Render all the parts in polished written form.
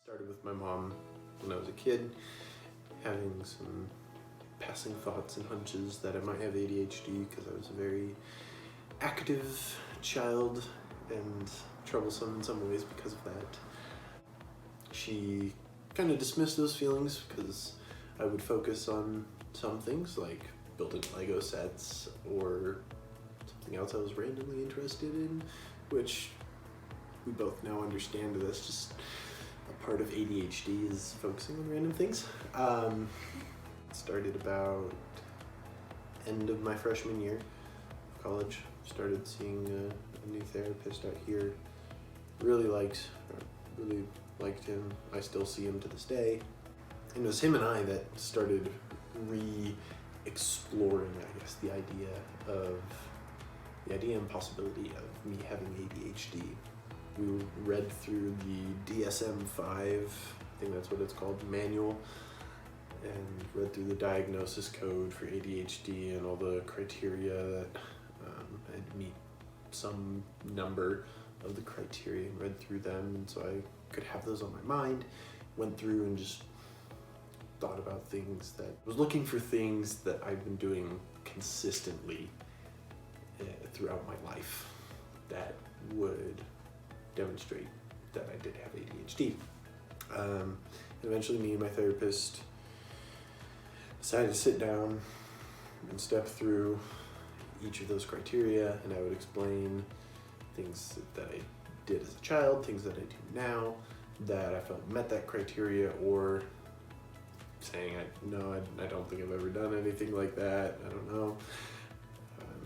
Started with my mom when I was a kid, having some passing thoughts and hunches that I might have ADHD because I was a very active child and troublesome in some ways because of that. She kind of dismissed those feelings because I would focus on some things like building Lego sets or something else I was randomly interested in, which we both now understand that's just a part of ADHD is focusing on random things. Started about end of my freshman year of college. Started seeing a new therapist out here. Really liked him. I still see him to this day. And it was him and I that started re-exploring, I guess, the idea and possibility of me having ADHD. We read through the DSM-5, I think that's what it's called, manual, and read through the diagnosis code for ADHD and all the criteria that I'd meet some number of the criteria and read through them, and so I could have those on my mind. Went through and just thought about things was looking for things that I've been doing consistently throughout my life that would demonstrate that I did have ADHD. Eventually me and my therapist decided to sit down and step through each of those criteria, and I would explain things that I did as a child, things that I do now that I felt met that criteria, or saying I don't think I've ever done anything like that, I don't know.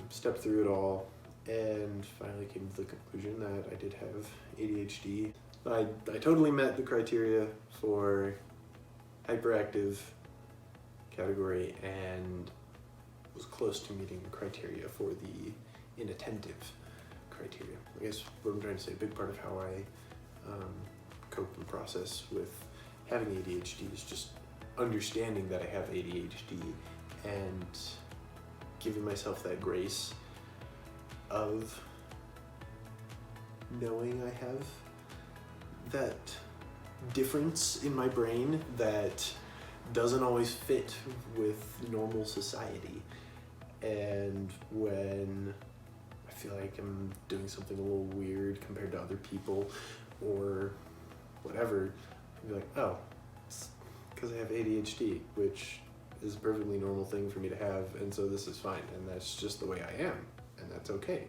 Stepped through it all and finally came to the conclusion that I did have ADHD. I totally met the criteria for hyperactive category and was close to meeting the criteria for the inattentive criteria. I guess what I'm trying to say, a big part of how I cope and process with having ADHD is just understanding that I have ADHD and giving myself that grace of knowing I have that difference in my brain that doesn't always fit with normal society. And when I feel like I'm doing something a little weird compared to other people or whatever, I'll be like, oh, it's because I have ADHD, which is a perfectly normal thing for me to have, and so this is fine, and that's just the way I am, and that's okay.